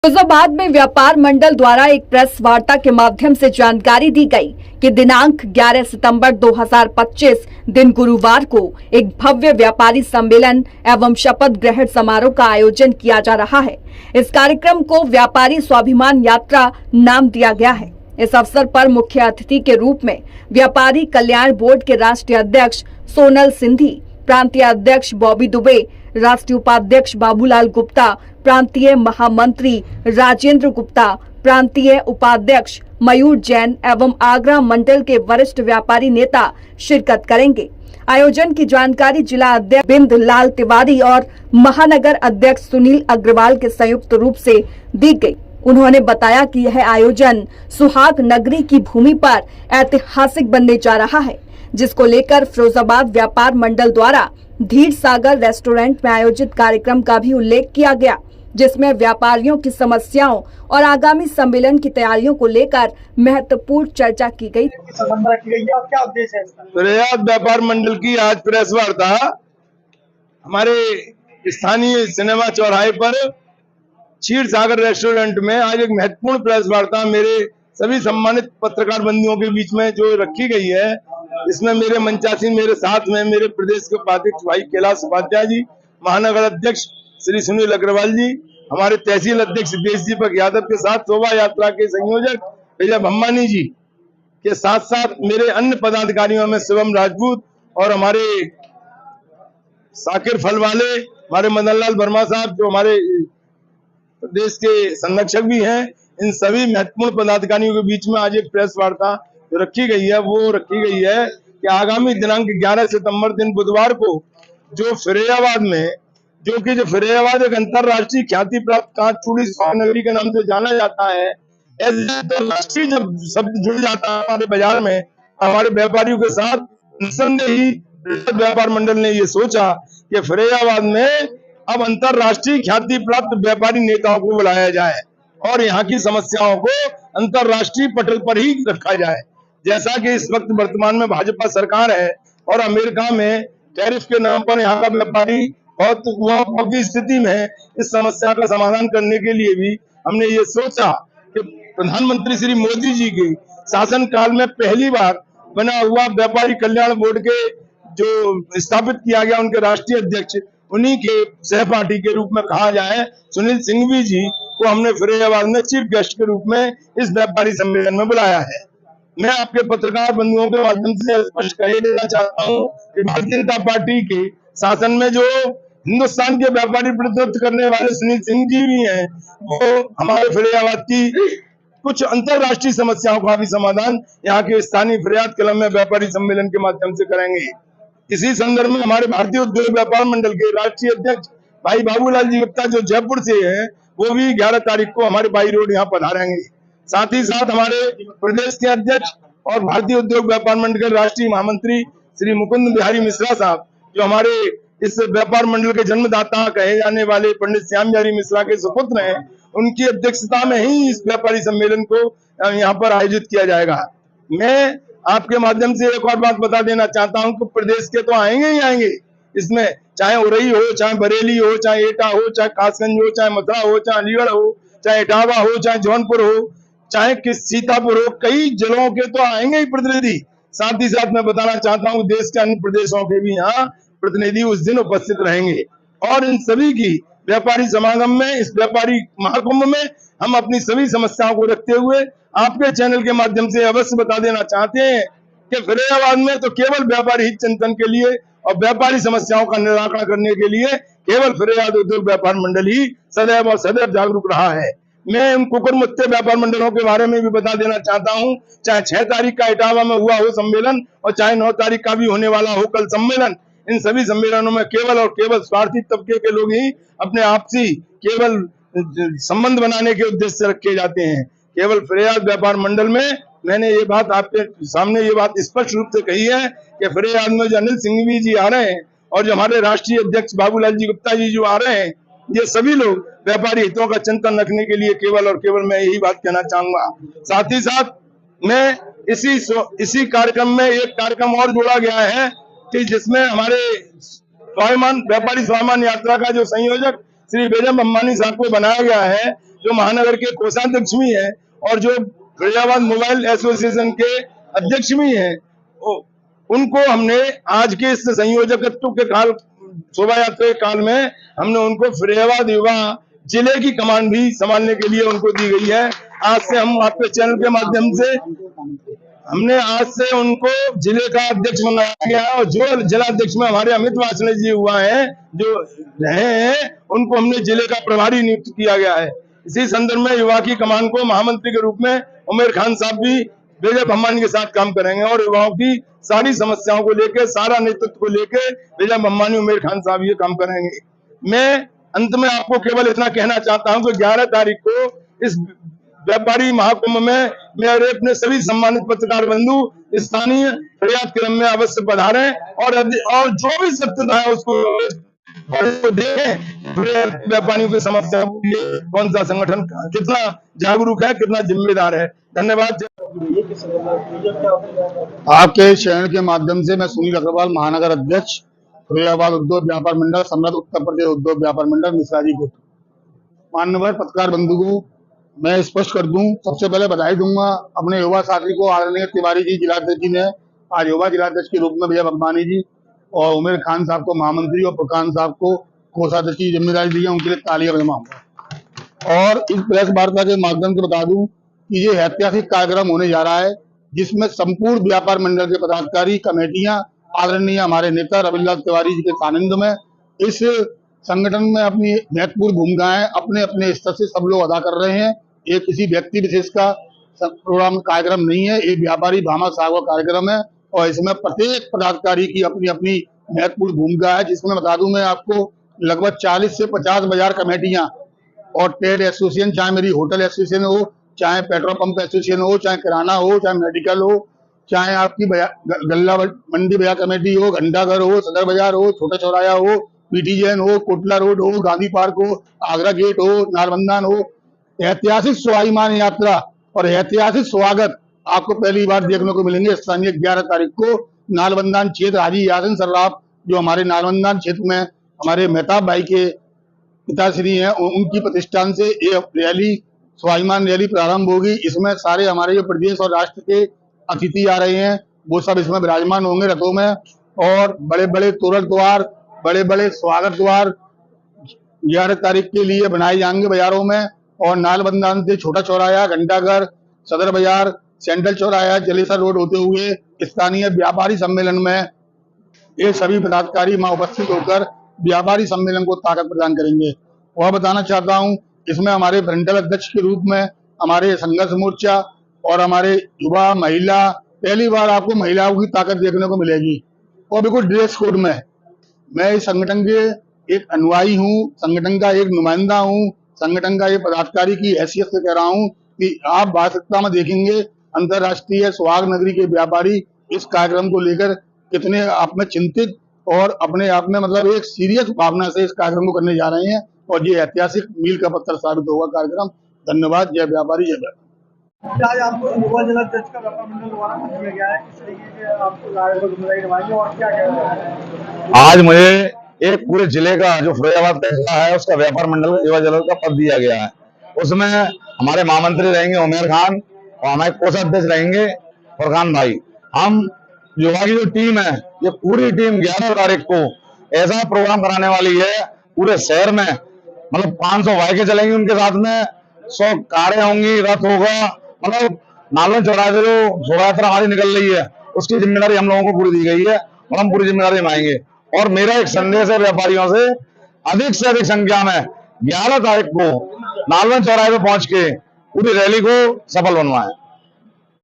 फिरोजाबाद में व्यापार मंडल द्वारा एक प्रेस वार्ता के माध्यम से जानकारी दी गई कि दिनांक 11 सितंबर 2025 दिन गुरुवार को एक भव्य व्यापारी सम्मेलन एवं शपथ ग्रहण समारोह का आयोजन किया जा रहा है। इस कार्यक्रम को व्यापारी स्वाभिमान यात्रा नाम दिया गया है। इस अवसर पर मुख्य अतिथि के रूप में व्यापारी कल्याण बोर्ड के राष्ट्रीय अध्यक्ष सोनल सिंधी, प्रांतीय अध्यक्ष बॉबी दुबे, राष्ट्रीय उपाध्यक्ष बाबूलाल गुप्ता, प्रांतीय महामंत्री राजेंद्र गुप्ता, प्रांतीय उपाध्यक्ष मयूर जैन एवं आगरा मंडल के वरिष्ठ व्यापारी नेता शिरकत करेंगे। आयोजन की जानकारी जिला अध्यक्ष बिंद लाल तिवारी और महानगर अध्यक्ष सुनील अग्रवाल के संयुक्त रूप से दी गई। उन्होंने बताया कि यह आयोजन सुहाग नगरी की भूमि पर ऐतिहासिक बनने जा रहा है, जिसको लेकर फिरोजाबाद व्यापार मंडल द्वारा धीर सागर रेस्टोरेंट में आयोजित कार्यक्रम का भी उल्लेख किया गया, जिसमें व्यापारियों की समस्याओं और आगामी सम्मेलन की तैयारियों को लेकर महत्वपूर्ण चर्चा की गई। क्या उद्देश्य है इसका? फिरोजाबाद व्यापार मंडल की आज प्रेस वार्ता हमारे स्थानीय सिनेमा चौराहे पर क्षीर सागर रेस्टोरेंट में आज एक महत्वपूर्ण प्रेस वार्ता मेरे सभी सम्मानित पत्रकार बंधुओं के बीच में जो रखी गई है। इसमें मेरे मंचासीन मेरे साथ में मेरे प्रदेश के उपाध्यक्ष भाई कैलाश उपाध्याय जी, महानगर अध्यक्ष श्री सुनील अग्रवाल जी, हमारे तहसील अध्यक्ष देश दीपक यादव के साथ शोभा यात्रा के संयोजक विजय भम्मानी जी के साथ साथ मेरे अन्य पदाधिकारियों में शिवम राजपूत और हमारे साकिर फल वाले, हमारे मदन लाल वर्मा साहब जो हमारे प्रदेश के संरक्षक भी हैं। इन सभी महत्वपूर्ण पदाधिकारियों के बीच में आज एक प्रेस वार्ता जो रखी गई है वो रखी गई है कि आगामी दिनांक 11 सितंबर दिन बुधवार को जो फिरोजाबाद में जो फिरोजाबाद एक अंतरराष्ट्रीय ख्याति प्राप्त कांचचूड़ी नगरी के नाम से जाना जाता है, ऐसे तो राष्ट्रीय जब शब्द जुड़ जाता है हमारे बाजार में, हमारे व्यापारियों के साथ निस्संदेह ही व्यापार मंडल ने ये सोचा कि फिरोजाबाद में अब अंतरराष्ट्रीय ख्याति प्राप्त व्यापारी नेताओं को बुलाया जाए और यहाँ की समस्याओं को अंतरराष्ट्रीय पटल पर ही रखा जाए। जैसा कि इस वक्त वर्तमान में भाजपा सरकार है और अमेरिका में टैरिफ के नाम पर यहाँ का व्यापारी बहुत की स्थिति में इस समस्या का समाधान करने के लिए भी हमने ये सोचा कि प्रधानमंत्री श्री मोदी जी के शासन काल में पहली बार बना हुआ व्यापारी कल्याण बोर्ड के जो स्थापित किया गया उनके राष्ट्रीय अध्यक्ष उन्हीं के सहपाठी के रूप में कहा जाए सुनील सिंघवी जी को हमने फिरोजाबाद में चीफ गेस्ट के रूप में इस व्यापारी सम्मेलन में बुलाया है। मैं आपके पत्रकार बंधुओं के माध्यम से स्पष्ट कर देना चाहता हूँ कि भारतीय जनता पार्टी के शासन में जो हिंदुस्तान के व्यापारी प्रतिनिधित्व करने वाले सुनील सिंह जी भी हैं, वो हमारे फिरोजाबाद की कुछ अंतरराष्ट्रीय समस्याओं का भी समाधान यहाँ के स्थानीय फिरोजाबाद कलम में व्यापारी सम्मेलन के माध्यम से करेंगे। इसी संदर्भ में हमारे भारतीय उद्योग व्यापार मंडल के राष्ट्रीय अध्यक्ष भाई बाबूलाल जी गुप्ता जो जयपुर से हैं, वो भी 11 तारीख को हमारे बाई रोड यहाँ पधारेंगे। साथ ही साथ हमारे प्रदेश के अध्यक्ष और भारतीय उद्योग व्यापार मंडल के राष्ट्रीय महामंत्री श्री मुकुंद बिहारी मिश्रा साहब जो हमारे इस व्यापार मंडल के जन्मदाता कहे जाने वाले पंडित श्याम बिहारी मिश्रा के सुपुत्र हैं, उनकी अध्यक्षता में ही इस व्यापारी सम्मेलन को यहाँ पर आयोजित किया जाएगा। मैं आपके माध्यम से एक और बात बता देना चाहता हूं कि प्रदेश के तो आएंगे ही आएंगे, इसमें चाहे उरई हो, चाहे बरेली हो, चाहे एटा हो, चाहे कासगंज हो, चाहे मथुरा हो, चाहे अलीगढ़ हो, चाहे इटावा हो, चाहे जौनपुर हो, चाहे किस सीतापुर हो, कई जिलों के तो आएंगे ही प्रतिनिधि। साथ ही साथ मैं बताना चाहता हूँ देश के अन्य प्रदेशों के भी यहाँ प्रतिनिधि उस दिन उपस्थित रहेंगे और इन सभी की व्यापारी समागम में, इस व्यापारी महाकुंभ में हम अपनी सभी समस्याओं को रखते हुए आपके चैनल के माध्यम से अवश्य बता देना चाहते हैं कि फिरोजाबाद में तो केवल व्यापारी हित चिंतन के लिए और व्यापारी समस्याओं का निराकरण करने के लिए केवल फिरोजाबाद उद्योग व्यापार मंडल ही सदैव और सदैव जागरूक रहा है। मैं उन कुकुरमुत्ते व्यापार मंडलों के बारे में भी बता देना चाहता हूं, चाहे 6 तारीख का इटावा में हुआ हो सम्मेलन और चाहे 9 तारीख का भी होने वाला हो कल सम्मेलन, इन सभी सम्मेलनों में केवल और केवल स्वार्थी तबके के लोग ही अपने आपसी केवल संबंध बनाने के उद्देश्य से रखे जाते हैं। केवल फिरोजाबाद व्यापार मंडल में मैंने ये बात आपके सामने ये बात स्पष्ट रूप से कही है कि फिरोजाबाद में जो अनिल सिंघवी जी आ रहे हैं और जो हमारे राष्ट्रीय अध्यक्ष बाबूलाल जी गुप्ता जी जो आ रहे हैं, ये सभी लोग व्यापारी हितों का चिंतन रखने के लिए केवल और केवल मैं यही बात कहना चाहूंगा। साथ ही साथ मैं इसी कार्यक्रम में एक कार्यक्रम और जोड़ा गया है कि जिसमें हमारे व्यापारी स्वाभिमान यात्रा का जो संयोजक श्री विजय भम्मानी साहब को बनाया गया है जो महानगर के कोषाध्यक्ष भी हैं और जो फिरोजाबाद मोबाइल एसोसिएशन के अध्यक्ष भी हैं, उनको हमने आज के इस संयोजकत्व के काल शोभा यात्रा के काल में हमने उनको फिरोजाबाद युवा जिले की कमान भी संभालने के लिए उनको दी गई है। आज से हम आपके चैनल के माध्यम से हमने आज से उनको जिले का अध्यक्ष बनाया गया है और जो जिला अध्यक्ष में हमारे अमित वासने जी हुआ है जो रहे हैं, उनको हमने जिले का प्रभारी नियुक्त किया गया है। इसी संदर्भ में युवा की कमान को महामंत्री के रूप में उमेर खान साहब भी बेजा भम्मानी के साथ काम करेंगे और युवाओं की सारी समस्याओं को लेकर, सारा नेतृत्व को लेकर बेजा भम्मानी उमेर खान साहब ये काम करेंगे। मैं अंत में आपको केवल इतना कहना चाहता हूं कि 11 तारीख को इस व्यापारी महाकुंभ में मेरे अपने सभी सम्मानित पत्रकार बंधु स्थानीय फरियाद क्रम में अवश्य पधारें और जो भी सत्यता है उसको देखें। व्यापारियों की समस्या कौन सा संगठन कितना जागरूक है, कितना जिम्मेदार है। धन्यवाद। आपके चैनल के माध्यम से मैं सुनील अग्रवाल, महानगर अध्यक्ष, फिरोजाबाद उद्योग व्यापार मंडल, सम्राट उत्तर प्रदेश उद्योग व्यापार मंडल, मिश्राजी गुट। मान्यवर पत्रकार बंधु को मैं स्पष्ट कर दूं, सबसे पहले बधाई दूंगा अपने युवा साथी को आदरणीय तिवारी जी जिलाध्यक्ष जी ने आज युवा जिलाध्यक्ष के रूप में बेजा भम्मानी जी और उमेर खान साहब को महामंत्री और प्रकाश साहब को कोषाध्यक्ष की जिम्मेदारी दी है, उनके लिए तालियां बजाऊंगा। और इस प्रेस वार्ता के माध्यम से बता दूं कि ये ऐतिहासिक कार्यक्रम होने जा रहा है जिसमें संपूर्ण व्यापार मंडल के पदाधिकारी, कमेटियां, आदरणीय हमारे नेता रविलाल तिवारी जी के सानिध्य में इस संगठन में अपनी महत्वपूर्ण भूमिकाएं अपने अपने स्तर से सब लोग अदा कर रहे हैं। ये किसी व्यक्ति विशेष का प्रोग्राम कार्यक्रम नहीं है, एक व्यापारी भामा साहब का कार्यक्रम है और इसमें प्रत्येक पदाधिकारी की अपनी अपनी महत्वपूर्ण भूमिका है। जिसमें बता दूं मैं आपको लगभग 40 से 50 बाजार कमेटियां और ट्रेड एसोसिएशन, चाहे मेरी होटल एसोसिएशन हो, चाहे पेट्रोल पंप एसोसिएशन हो, चाहे किराना हो, चाहे मेडिकल हो, चाहे आपकी गल्ला मंडी बाजार कमेटी हो, घंटाघर हो, सदर बाजार हो, छोटा चौराया हो, पीटी जैन हो, कोटला रोड हो, गांधी पार्क हो, आगरा गेट हो, नालबंदान हो, ऐतिहासिक स्वाभिमान यात्रा और ऐतिहासिक स्वागत आपको पहली बार देखने को मिलेंगे। स्थानीय 11 तारीख को नालबंदान क्षेत्र हाजी यासिन सर्राफ जो हमारे नालबंदान क्षेत्र में हमारे मेहताब भाई के पिताश्री हैं, उनकी प्रतिष्ठान से ये रैली, स्वाभिमान रैली प्रारंभ होगी। इसमें सारे हमारे जो प्रदेश और राष्ट्र के अतिथि आ रहे हैं वो सब इसमें विराजमान होंगे रथों में और बड़े बड़े तोरण द्वार, बड़े बड़े स्वागत द्वार 11 तारीख के लिए बनाए जाएंगे बाजारों में। और नालबंदान से छोटा चौराया, घंटाघर, सदर बाजार, सेंट्रल चौराया, जलेसर रोड होते हुए स्थानीय व्यापारी सम्मेलन में ये सभी पदाधिकारी वहां उपस्थित होकर व्यापारी सम्मेलन को ताकत प्रदान करेंगे। और बताना चाहता हूं इसमें हमारे फ्रंटल अध्यक्ष के रूप में हमारे संघर्ष मोर्चा और हमारे युवा, महिला, पहली बार आपको महिलाओं की ताकत देखने को मिलेगी और बिल्कुल ड्रेस कोड में। मैं इस संगठन के एक अनुयायी हूँ, संगठन का एक नुमाइंदा हूँ, संगठन का एक पदाधिकारी की हैसियत से कह रहा हूँ कि आप वास्तविकता में देखेंगे अंतर्राष्ट्रीय सुहाग नगरी के व्यापारी इस कार्यक्रम को लेकर कितने आप में चिंतित और अपने आप में मतलब एक सीरियस भावना से इस कार्यक्रम को करने जा रहे हैं और ये ऐतिहासिक मील का पत्थर साबित होगा कार्यक्रम। धन्यवाद। जय व्यापारी, जय व्यापारी। आज आपको युवा जिलाध्यक्ष का व्यापार मंडल द्वारा दिया गया है, किस तरीके से आपको जिम्मेदारी निभाएंगे और क्या कहना है? आज मुझे एक पूरे जिले का जो फिरोजाबाद तहसील है उसका व्यापार मंडल युवा जिला का पद दिया गया है। उसमें हमारे महामंत्री रहेंगे उमेर खान और हमारे कोषाध्यक्ष रहेंगे फरखान भाई। हम युवा की जो टीम है ये पूरी टीम 11 तारीख को ऐसा प्रोग्राम कराने वाली है पूरे शहर में, मतलब 500 बाइकें चलेंगी उनके साथ में, 100 कारें होंगी, रथ होगा, मतलब नालवन चौराहे से जो शोभा यात्रा हमारी निकल रही है उसकी जिम्मेदारी हम लोगों को पूरी दी गई है और हम पूरी जिम्मेदारी निभाएंगे। और मेरा एक संदेश है व्यापारियों से अधिक संख्या में 11 तारीख को नालवन चौराहे पे पहुंच के पूरी रैली को सफल बनवाएं।